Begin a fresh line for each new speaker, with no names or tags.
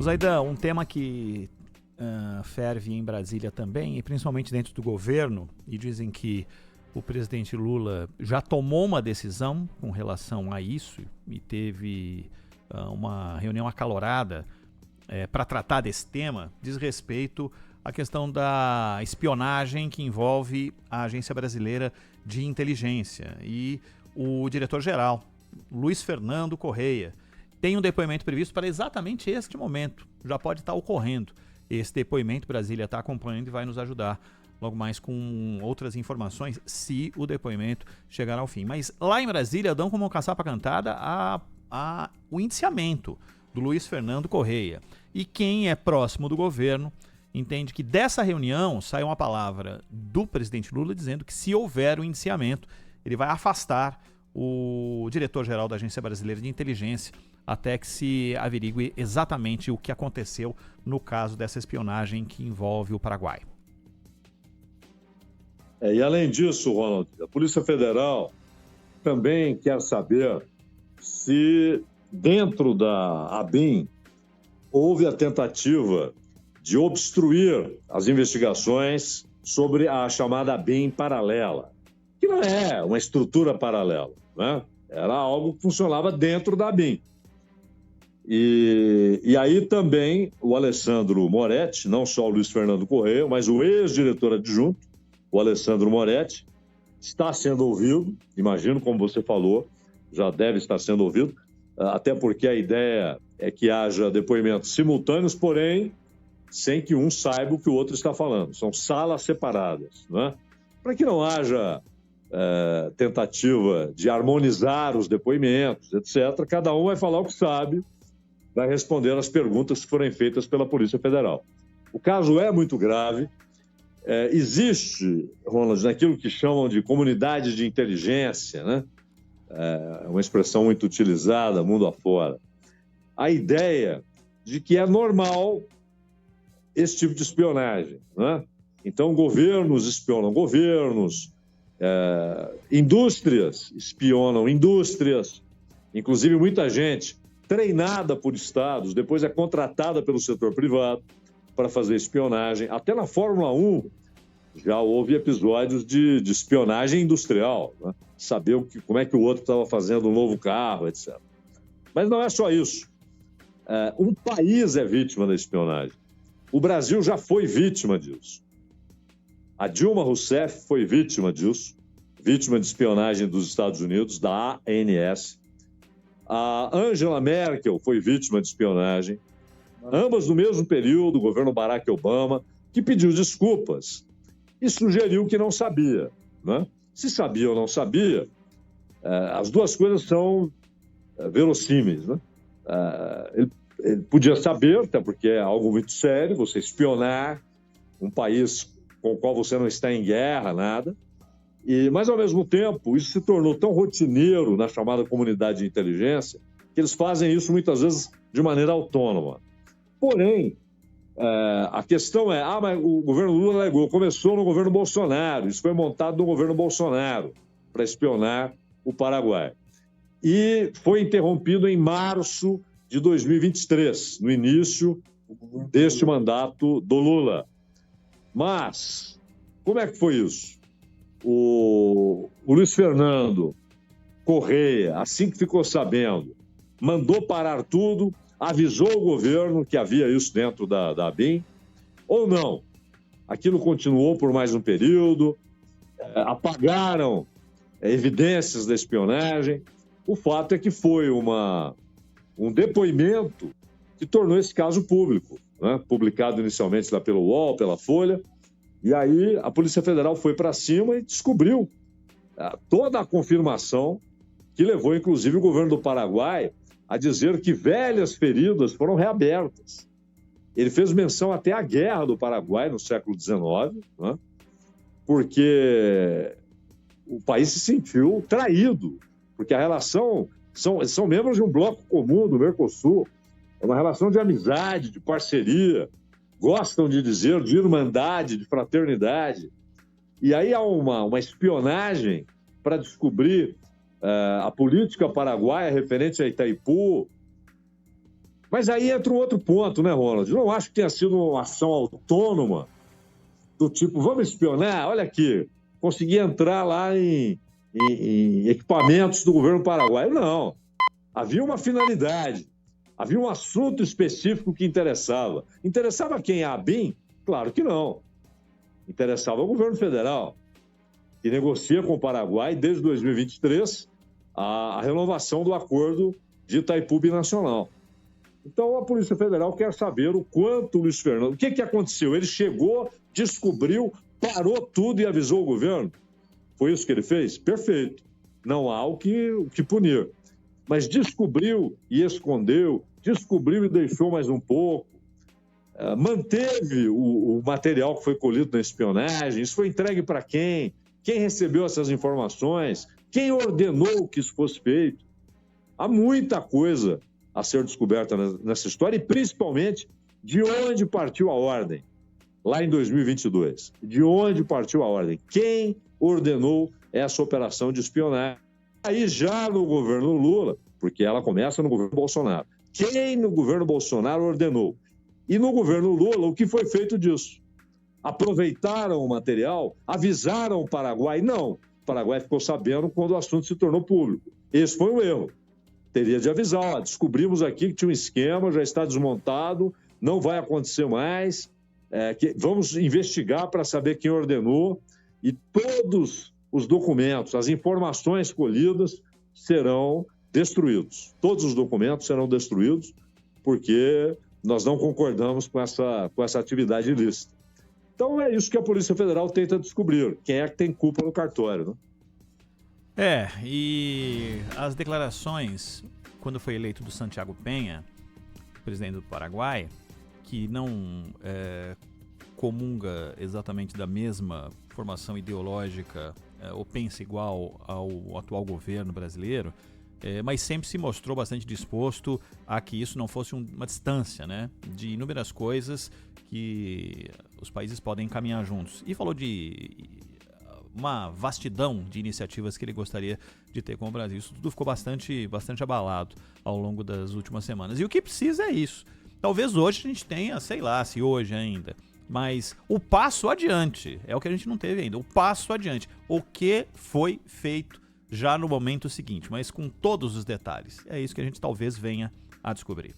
Zaidan, um tema que ferve em Brasília também, e principalmente dentro do governo, e dizem que o presidente Lula já tomou uma decisão com relação a isso e teve uma reunião acalorada para tratar desse tema, diz respeito à questão da espionagem que envolve a Agência Brasileira de Inteligência e o diretor-geral, Luiz Fernando Correia. Tem um depoimento previsto para exatamente este momento, já pode estar ocorrendo. Esse depoimento Brasília está acompanhando e vai nos ajudar logo mais com outras informações, se o depoimento chegar ao fim. Mas lá em Brasília dão como caçapa cantada o indiciamento do Luiz Fernando Correia. E quem é próximo do governo entende que dessa reunião sai uma palavra do presidente Lula dizendo que se houver o indiciamento, ele vai afastar o diretor-geral da Agência Brasileira de Inteligência até que se averigue exatamente o que aconteceu no caso dessa espionagem que envolve o Paraguai.
E além disso, Ronald, a Polícia Federal também quer saber se dentro da ABIN houve a tentativa de obstruir as investigações sobre a chamada ABIN paralela, que não é uma estrutura paralela, né? Era algo que funcionava dentro da ABIN. E aí também o Alessandro Moretti, não só o Luiz Fernando Correia, mas o ex-diretor adjunto, o Alessandro Moretti, está sendo ouvido, imagino, como você falou, já deve estar sendo ouvido, até porque a ideia é que haja depoimentos simultâneos, porém, sem que um saiba o que o outro está falando. São salas separadas, né? Para que não haja tentativa de harmonizar os depoimentos, etc., cada um vai falar o que sabe, vai responder às perguntas que forem feitas pela Polícia Federal. O caso é muito grave. Existe, Ronald, naquilo que chamam de comunidade de inteligência, né? É uma expressão muito utilizada mundo afora, a ideia de que é normal esse tipo de espionagem, né? Então, governos espionam governos, indústrias espionam indústrias, inclusive muita gente treinada por estados, depois é contratada pelo setor privado para fazer espionagem. Até na Fórmula 1 já houve episódios de espionagem industrial, né? Saber como é que o outro estava fazendo um novo carro, etc. Mas não é só isso. Um país é vítima da espionagem. O Brasil já foi vítima disso. A Dilma Rousseff foi vítima disso, vítima de espionagem dos Estados Unidos, da ANS. A Angela Merkel foi vítima de espionagem, ambas no mesmo período, o governo Barack Obama, que pediu desculpas e sugeriu que não sabia, né? Se sabia ou não sabia, as duas coisas são verossímeis, né? Ele podia saber, até porque é algo muito sério, você espionar um país com o qual você não está em guerra, nada. Mas, ao mesmo tempo, isso se tornou tão rotineiro na chamada comunidade de inteligência que eles fazem isso muitas vezes de maneira autônoma. Porém, a questão é, mas o governo Lula alegou, começou no governo Bolsonaro, isso foi montado no governo Bolsonaro para espionar o Paraguai. E foi interrompido em março de 2023, no início deste mandato do Lula. Mas, como é que foi isso? O Luiz Fernando Correia, assim que ficou sabendo, mandou parar tudo, avisou o governo que havia isso dentro da ABIN, ou não? Aquilo continuou por mais um período, apagaram evidências da espionagem. O fato é que foi um depoimento que tornou esse caso público, né? Publicado inicialmente lá pelo UOL, pela Folha, e aí a Polícia Federal foi para cima e descobriu toda a confirmação que levou, inclusive, o governo do Paraguai a dizer que velhas feridas foram reabertas. Ele fez menção até à guerra do Paraguai no século XIX, né? Porque o país se sentiu traído, porque a relação... São membros de um bloco comum do Mercosul, é uma relação de amizade, de parceria, gostam de dizer de irmandade, de fraternidade. E aí há uma espionagem para descobrir a política paraguaia referente a Itaipu. Mas aí entra um outro ponto, né, Ronald? Eu não acho que tenha sido uma ação autônoma do tipo, vamos espionar, olha aqui, consegui entrar lá em equipamentos do governo paraguaio. Não. Havia uma finalidade, havia um assunto específico que interessava. Interessava quem? A ABIN? Claro que não. Interessava o governo federal, que negocia com o Paraguai desde 2023 a renovação do acordo de Itaipu Binacional. Então, a Polícia Federal quer saber o quanto o Luiz Fernando... O que aconteceu? Ele chegou, descobriu, parou tudo e avisou o governo? Foi isso que ele fez? Perfeito. Não há o que punir. Mas descobriu e escondeu, descobriu e deixou mais um pouco, manteve o material que foi colhido na espionagem, isso foi entregue para quem? Quem recebeu essas informações? Quem ordenou que isso fosse feito? Há muita coisa a ser descoberta nessa história e, principalmente, de onde partiu a ordem, lá em 2022. De onde partiu a ordem? Quem ordenou essa operação de espionagem? Aí já no governo Lula, porque ela começa no governo Bolsonaro. Quem no governo Bolsonaro ordenou? E no governo Lula, o que foi feito disso? Aproveitaram o material, avisaram o Paraguai? Não. O Paraguai ficou sabendo quando o assunto se tornou público. Esse foi um erro. Teria de avisar, descobrimos aqui que tinha um esquema, já está desmontado, não vai acontecer mais, vamos investigar para saber quem ordenou e todos os documentos, as informações colhidas serão destruídos. Todos os documentos serão destruídos porque nós não concordamos com essa atividade ilícita. Então é isso que a Polícia Federal tenta descobrir, quem é que tem culpa no cartório, né?
E as declarações, quando foi eleito do Santiago Penha, presidente do Paraguai, que não comunga exatamente da mesma formação ideológica ou pensa igual ao atual governo brasileiro, mas sempre se mostrou bastante disposto a que isso não fosse uma distância, né, de inúmeras coisas que os países podem caminhar juntos. E falou de uma vastidão de iniciativas que ele gostaria de ter com o Brasil. Isso tudo ficou bastante abalado ao longo das últimas semanas. E o que precisa é isso. Talvez hoje a gente tenha, sei lá, se hoje ainda, mas o passo adiante é o que a gente não teve ainda. O passo adiante. O que foi feito já no momento seguinte, mas com todos os detalhes. É isso que a gente talvez venha a descobrir.